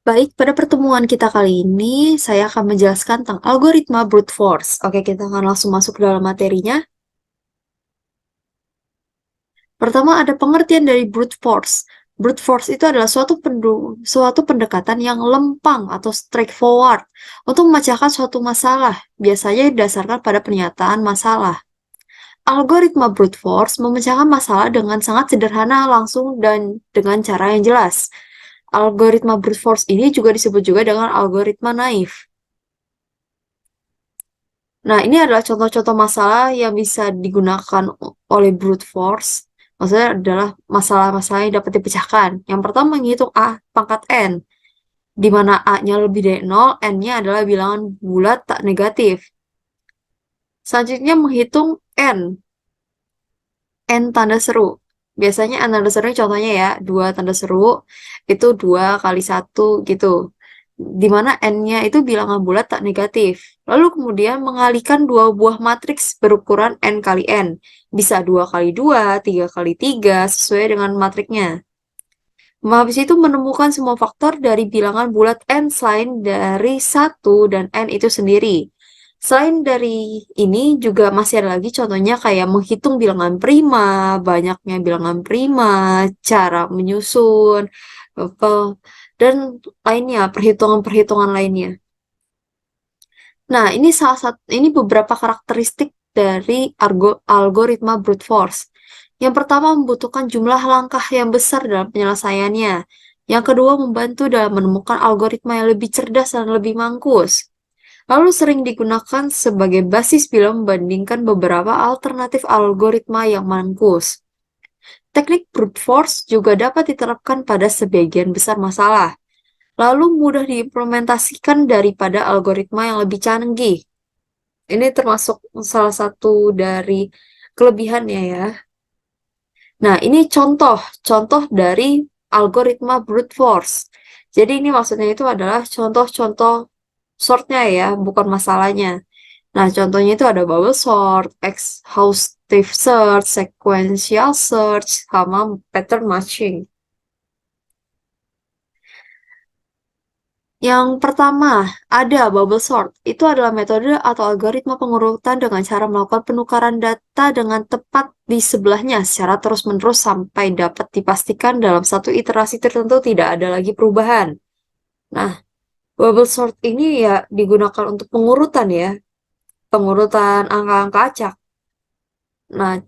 Baik, pada pertemuan kita kali ini, saya akan menjelaskan tentang algoritma brute force. Oke, kita akan langsung masuk ke dalam materinya. Pertama, ada pengertian dari brute force. Brute force itu adalah suatu pendekatan yang lempang atau straightforward untuk memecahkan suatu masalah, biasanya didasarkan pada pernyataan masalah. Algoritma brute force memecahkan masalah dengan sangat sederhana, langsung, dan dengan cara yang jelas. Algoritma brute force ini juga disebut juga dengan algoritma naif. Nah, ini adalah contoh-contoh masalah yang bisa digunakan oleh brute force. Maksudnya adalah masalah-masalah yang dapat dipecahkan. Yang pertama menghitung A pangkat N, di mana A-nya lebih dari 0, N-nya adalah bilangan bulat tak negatif. Selanjutnya menghitung N, N tanda seru. Biasanya N tanda seru contohnya ya, 2 tanda seru, itu 2 kali 1 gitu. Di mana N-nya itu bilangan bulat tak negatif. Lalu kemudian mengalihkan dua buah matriks berukuran N kali N. Bisa 2 kali 2, 3 kali 3, sesuai dengan matriknya. Habis itu menemukan semua faktor dari bilangan bulat N selain dari 1 dan N itu sendiri. Selain dari ini juga masih ada lagi contohnya kayak menghitung bilangan prima, banyaknya bilangan prima, cara menyusun, apa, dan lainnya, perhitungan-perhitungan lainnya. Nah, ini beberapa karakteristik dari algoritma brute force. Yang pertama, membutuhkan jumlah langkah yang besar dalam penyelesaiannya. Yang kedua, membantu dalam menemukan algoritma yang lebih cerdas dan lebih mangkus. Lalu sering digunakan sebagai basis bila membandingkan beberapa alternatif algoritma yang mangkus. Teknik brute force juga dapat diterapkan pada sebagian besar masalah, lalu mudah diimplementasikan daripada algoritma yang lebih canggih. Ini termasuk salah satu dari kelebihannya ya. Nah, ini contoh dari algoritma brute force. Jadi ini maksudnya itu adalah contoh-contoh sortnya ya, bukan masalahnya. Nah, contohnya itu ada bubble sort, exhaustive search, sequential search, sama pattern matching. Yang pertama, ada bubble sort. Itu adalah metode atau algoritma pengurutan dengan cara melakukan penukaran data dengan tepat di sebelahnya secara terus-menerus sampai dapat dipastikan dalam satu iterasi tertentu tidak ada lagi perubahan. Nah, bubble sort ini ya digunakan untuk pengurutan ya, pengurutan angka-angka acak. Nah,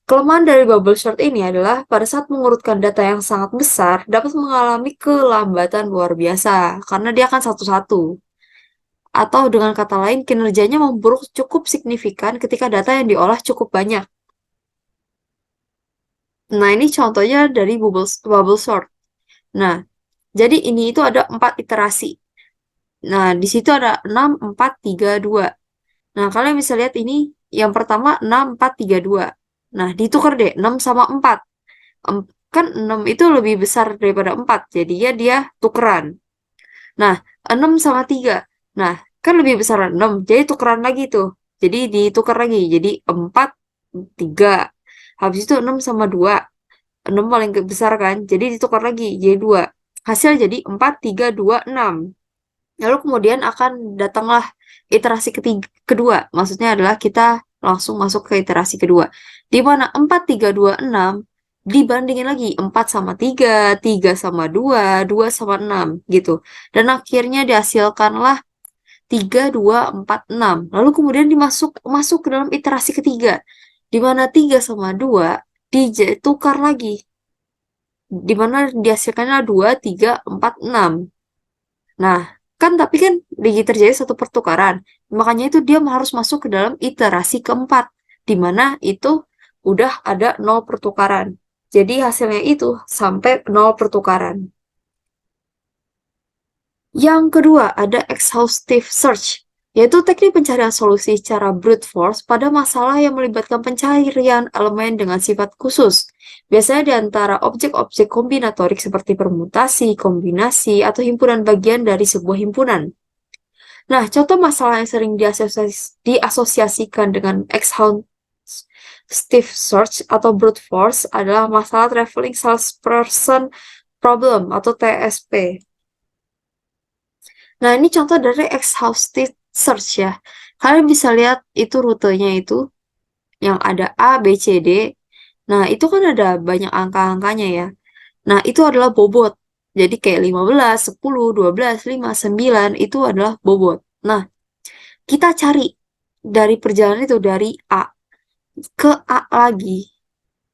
kelemahan dari bubble sort ini adalah pada saat mengurutkan data yang sangat besar dapat mengalami kelambatan luar biasa karena dia akan satu-satu. Atau dengan kata lain, kinerjanya memburuk cukup signifikan ketika data yang diolah cukup banyak. Nah, ini contohnya dari bubble sort. Nah, jadi ini itu ada 4 iterasi. Nah, di situ ada 6, 4, 3, 2. Nah, kalian bisa lihat ini yang pertama 6, 4, 3, 2. Nah, ditukar deh 6 sama 4. Kan 6 itu lebih besar daripada 4, jadinya dia tukeran. Nah, 6 sama 3. Nah, kan lebih besar 6, jadi tukeran lagi tuh. Jadi ditukar lagi, jadi 4, 3. Habis itu 6 sama 2. 6 paling besar kan, jadi ditukar lagi, jadi 2. Hasil jadi 4, 3, 2, 6. Lalu kemudian akan datanglah iterasi kedua. Maksudnya adalah kita langsung masuk ke iterasi kedua. Di mana 4, 3, 2, 6 dibandingin lagi 4 sama 3, 3 sama 2, 2 sama 6 gitu. Dan akhirnya dihasilkanlah 3, 2, 4, 6. Lalu kemudian masuk ke dalam iterasi ketiga. Di mana 3 sama 2 ditukar lagi. Di mana dihasilkannya 2, 3, 4, 6. Nah, kan tapi kan terjadi satu pertukaran. Makanya itu dia harus masuk ke dalam iterasi keempat, di mana itu udah ada 0 pertukaran. Jadi hasilnya itu sampai 0 pertukaran. Yang kedua ada exhaustive search, yaitu teknik pencarian solusi secara brute force pada masalah yang melibatkan pencarian elemen dengan sifat khusus. Biasanya di antara objek-objek kombinatorik seperti permutasi, kombinasi, atau himpunan bagian dari sebuah himpunan. Nah, contoh masalah yang sering diasosiasikan dengan exhaustive search atau brute force adalah masalah traveling salesperson problem atau TSP. Nah, ini contoh dari exhaustive search ya. Kalian bisa lihat itu rutenya itu yang ada A, B, C, D. Nah, itu kan ada banyak angka-angkanya ya. Nah, itu adalah bobot. Jadi kayak 15, 10, 12, 5, 9 itu adalah bobot. Nah, kita cari dari perjalanan itu dari A ke A lagi.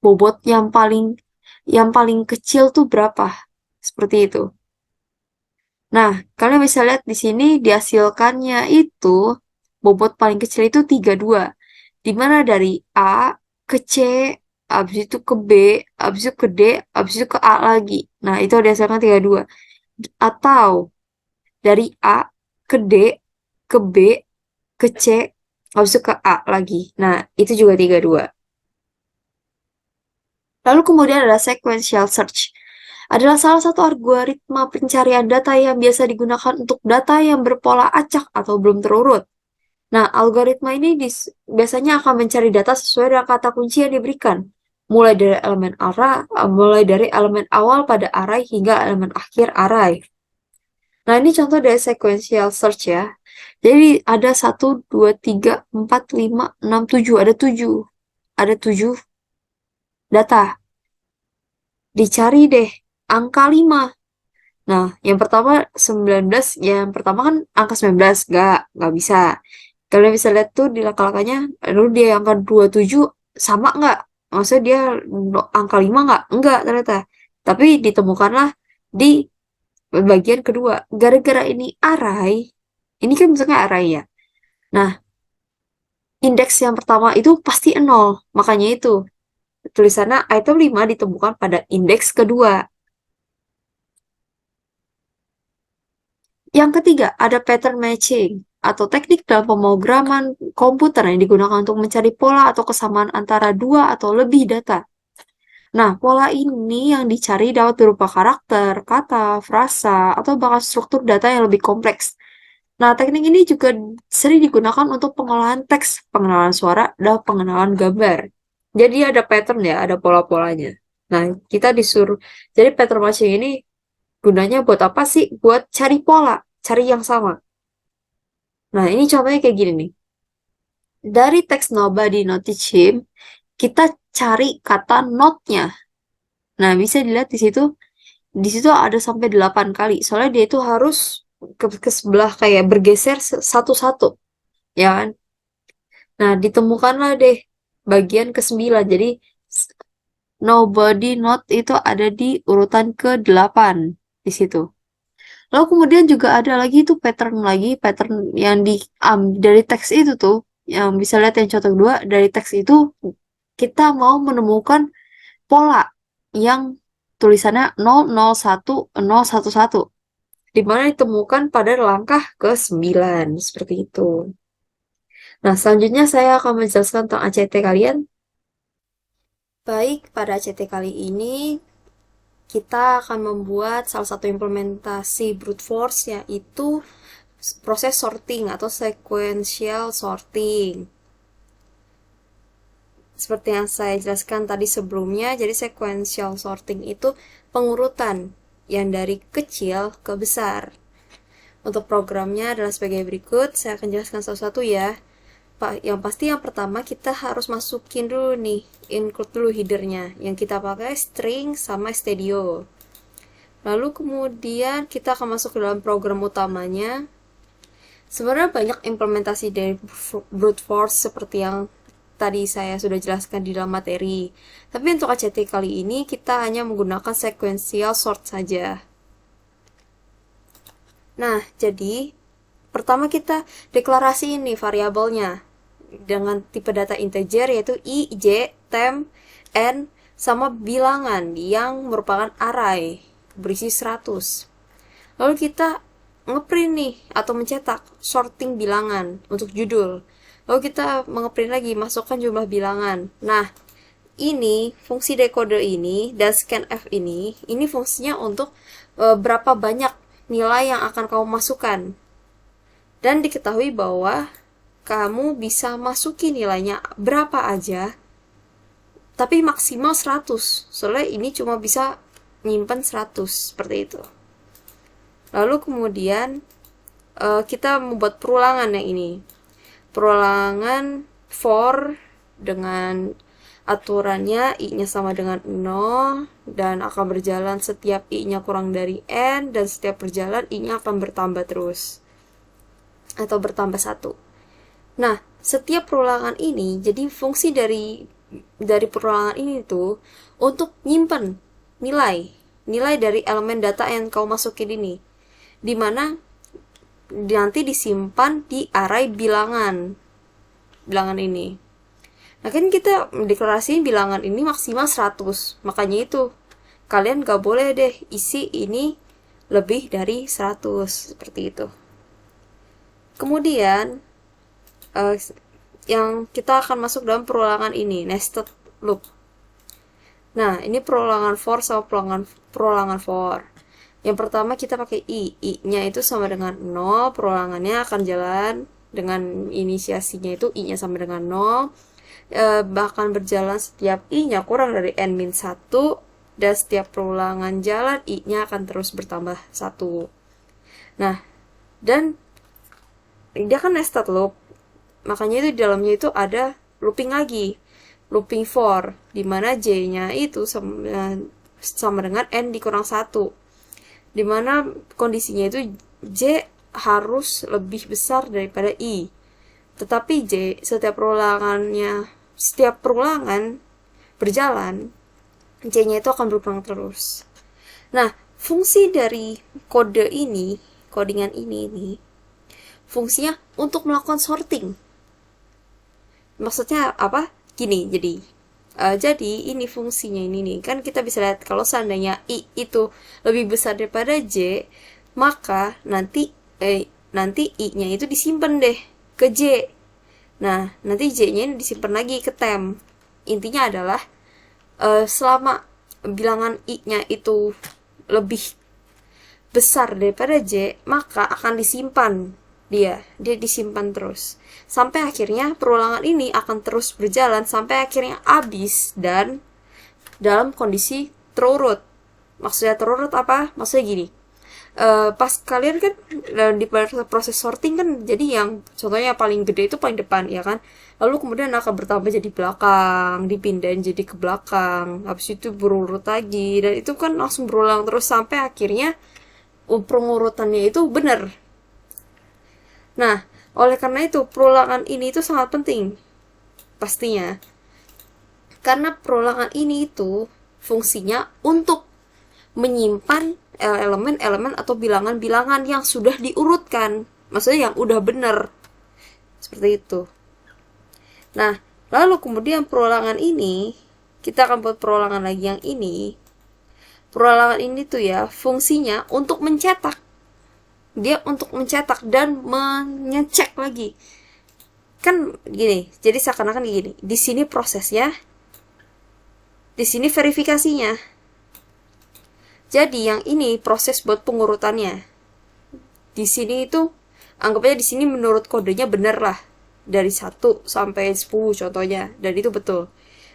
Bobot yang paling kecil tuh berapa? Seperti itu. Nah, kalian bisa lihat di sini dihasilkannya itu bobot paling kecil itu 32. Di mana dari A ke C, habis itu ke B, habis itu ke D, habis itu ke A lagi. Nah, itu dihasilkan 32. Atau dari A ke D, ke B, ke C, habis itu ke A lagi. Nah, itu juga 32. Lalu kemudian ada sequential search. Adalah salah satu algoritma pencarian data yang biasa digunakan untuk data yang berpola acak atau belum terurut. Nah, algoritma ini biasanya akan mencari data sesuai dengan kata kunci yang diberikan, mulai dari elemen awal pada array hingga elemen akhir array. Nah, ini contoh dari sequential search ya. Jadi ada 1, 2, 3, 4, 5, 6, 7. Ada 7. Ada 7 data. Dicari deh angka 5. Nah, yang pertama 19, yang pertama kan angka 19, nggak bisa. Kalian bisa lihat tuh di langkah-langkahnya, lalu dia yang angka 27 sama nggak? Maksudnya dia angka 5 nggak? Enggak ternyata. Tapi ditemukanlah di bagian kedua. Gara-gara ini array, ini kan misalnya array ya. Nah, indeks yang pertama itu pasti 0. Makanya itu, tulisannya item 5 ditemukan pada indeks kedua. Yang ketiga, ada pattern matching atau teknik dalam pemrograman komputer yang digunakan untuk mencari pola atau kesamaan antara dua atau lebih data. Nah, pola ini yang dicari dapat berupa karakter, kata, frasa, atau bahkan struktur data yang lebih kompleks. Nah, teknik ini juga sering digunakan untuk pengolahan teks, pengenalan suara, dan pengenalan gambar. Jadi ada pattern ya, ada pola-polanya. Nah, kita disuruh, jadi pattern matching ini gunanya buat apa sih? Buat cari pola, cari yang sama. Nah, ini contohnya kayak gini nih. Dari teks nobody noticed him, kita cari kata not-nya. Nah, bisa dilihat di situ. Di situ ada sampai 8 kali. Soalnya dia itu harus ke sebelah kayak bergeser satu-satu. Ya kan? Nah, ditemukanlah deh bagian ke-9. Jadi, nobody not itu ada di urutan ke-8 di situ. Lalu kemudian juga ada lagi itu pattern lagi, pattern yang dari teks itu tuh, yang bisa lihat yang contoh kedua, dari teks itu kita mau menemukan pola yang tulisannya 001 011, di mana ditemukan pada langkah ke-9, seperti itu. Nah, selanjutnya saya akan menjelaskan tentang ACT kalian. Baik, pada ACT kali ini kita akan membuat salah satu implementasi brute force, yaitu proses sorting atau sequential sorting. Seperti yang saya jelaskan tadi sebelumnya, jadi sequential sorting itu pengurutan yang dari kecil ke besar. Untuk programnya adalah sebagai berikut, saya akan jelaskan satu-satu ya. Yang pasti yang pertama kita harus masukin dulu nih, include dulu headernya. Yang kita pakai string sama stdio. Lalu kemudian kita akan masuk ke dalam program utamanya. Sebenarnya banyak implementasi dari brute force seperti yang tadi saya sudah jelaskan di dalam materi. Tapi untuk ACT kali ini kita hanya menggunakan sequential sort saja. Nah, jadi pertama kita deklarasi ini variabelnya dengan tipe data integer yaitu i, j, temp, n, sama bilangan yang merupakan array berisi 100. Lalu kita ngeprint nih atau mencetak sorting bilangan untuk judul. Lalu kita mengeprint lagi, masukkan jumlah bilangan. Nah, ini fungsi decoder ini dan scanf ini fungsinya untuk berapa banyak nilai yang akan kamu masukkan. Dan diketahui bahwa kamu bisa masukin nilainya berapa aja, tapi maksimal 100. Soalnya ini cuma bisa nyimpen 100, seperti itu. Lalu kemudian kita membuat perulangan yang ini. Perulangan for dengan aturannya i-nya sama dengan 0 dan akan berjalan setiap i-nya kurang dari n, dan setiap berjalan i-nya akan bertambah terus atau bertambah 1. Nah, setiap perulangan ini, jadi fungsi dari perulangan ini tuh untuk nyimpen nilai dari elemen data yang kau masukin ini, dimana nanti disimpan di array bilangan ini. Nah, kan kita deklarasiin bilangan ini maksimal 100. Makanya itu, kalian gak boleh deh isi ini lebih dari 100. Seperti itu. Kemudian, yang kita akan masuk dalam perulangan ini, nested loop. Nah, ini perulangan for sama perulangan for. Yang pertama kita pakai i-nya itu sama dengan 0, perulangannya akan jalan dengan inisiasinya itu i-nya sama dengan 0. Bahkan berjalan setiap i-nya kurang dari n-1, dan setiap perulangan jalan i-nya akan terus bertambah 1. Nah, dan dia kan nested loop, makanya itu di dalamnya itu ada looping lagi, looping for, dimana j-nya itu sama dengan n dikurang 1, dimana kondisinya itu j harus lebih besar daripada i. Tetapi setiap perulangan berjalan, j-nya itu akan berkurang terus. Nah, fungsi dari codingan ini, fungsinya untuk melakukan sorting. Maksudnya apa? Gini, jadi ini fungsinya ini nih. Kan kita bisa lihat kalau seandainya i itu lebih besar daripada j, maka nanti i-nya itu disimpan deh ke j. Nah, nanti j-nya ini disimpan lagi ke temp. Intinya adalah selama bilangan i-nya itu lebih besar daripada j, maka akan disimpan dia disimpan terus sampai akhirnya perulangan ini akan terus berjalan sampai akhirnya habis dan dalam kondisi terurut. Maksudnya terurut apa? Maksudnya gini, pas kalian kan di proses sorting kan, jadi yang contohnya paling gede itu paling depan ya kan, lalu kemudian akan bertambah jadi belakang, dipindahin jadi ke belakang, habis itu berurut lagi, dan itu kan langsung berulang terus sampai akhirnya pengurutannya itu benar. Nah, oleh karena itu perulangan ini itu sangat penting pastinya, karena perulangan ini itu fungsinya untuk menyimpan elemen-elemen atau bilangan-bilangan yang sudah diurutkan, maksudnya yang udah bener, seperti itu. Nah, lalu kemudian perulangan ini, kita akan buat perulangan lagi yang ini. Perulangan ini tuh ya, fungsinya untuk mencetak. Dia untuk mencetak dan mengecek lagi. Kan gini, jadi seakan-akan gini, di sini prosesnya, di sini verifikasinya. Jadi yang ini proses buat pengurutannya. Di sini itu anggapnya di sini menurut kodenya bener lah. Dari 1 sampai 10 contohnya, dan itu betul.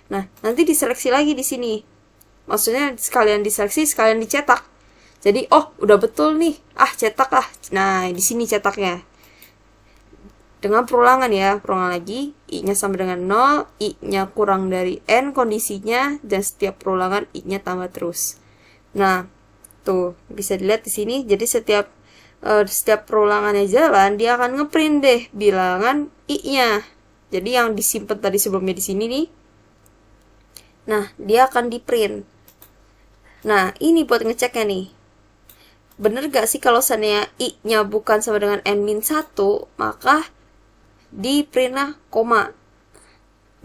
Nah, nanti diseleksi lagi di sini. Maksudnya sekalian diseleksi, sekalian dicetak. Jadi, oh, udah betul nih. Ah, cetak lah. Nah, di sini cetaknya. Dengan perulangan ya, perulangan lagi, i-nya sama dengan 0, i-nya kurang dari n kondisinya, dan setiap perulangan i-nya tambah terus. Nah, tuh bisa dilihat di sini. Jadi setiap perulangannya jalan, dia akan ngeprint deh bilangan i-nya. Jadi yang disimpan tadi sebelumnya di sini nih. Nah, dia akan di-print. Nah, ini buat ngeceknya nih. Bener gak sih kalau seandainya i-nya bukan sama dengan n-1, maka di-print lah koma.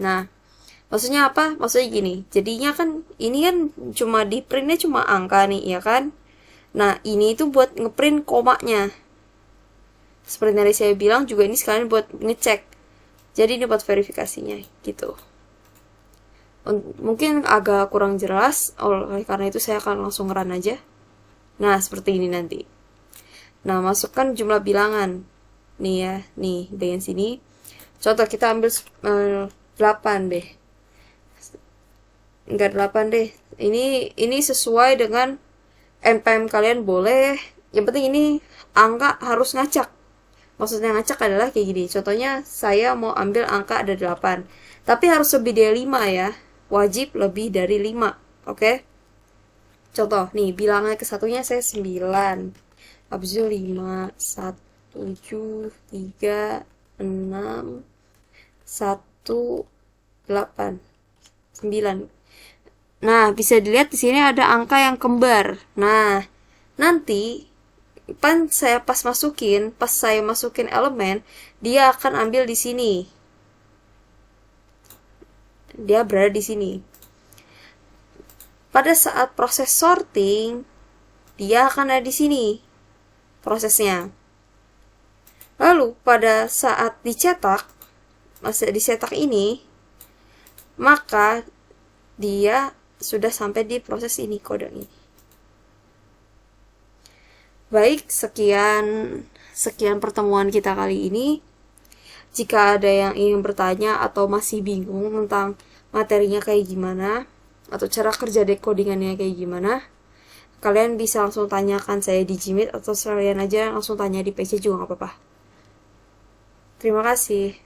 Nah, maksudnya apa? Maksudnya gini, jadinya kan ini kan cuma di printnya cuma angka nih, ya kan? Nah, ini itu buat ngeprint komanya. Seperti yang tadi saya bilang juga ini sekalian buat ngecek. Jadi ini buat verifikasinya gitu. Mungkin agak kurang jelas, oleh karena itu saya akan langsung run aja. Nah, seperti ini nanti. Nah, masukkan jumlah bilangan. Nih ya, nih bagian sini. Contoh kita ambil 8 deh. Enggak 8 deh. Ini sesuai dengan NPM kalian boleh. Yang penting ini angka harus ngacak. Maksudnya ngacak adalah kayak gini. Contohnya saya mau ambil angka ada 8. Tapi harus lebih dari 5 ya. Wajib lebih dari 5. Oke? Contoh, nih bilangan ke satunya saya 9. Habis itu 5, 1, 7, 3, 6, 1, 8, 9. Nah, bisa dilihat di sini ada angka yang kembar. Nah, nanti pas saya masukin elemen, dia akan ambil di sini. Dia berada di sini. Pada saat proses sorting, dia akan ada di sini prosesnya. Lalu pada saat dicetak ini, maka dia sudah sampai di proses ini, kode ini. Baik, sekian pertemuan kita kali ini. Jika ada yang ingin bertanya atau masih bingung tentang materinya kayak gimana, atau cara kerja decodingannya kayak gimana, kalian bisa langsung tanyakan saya di Gmeet, atau sekalian aja langsung tanya di PC juga gak apa-apa. Terima kasih.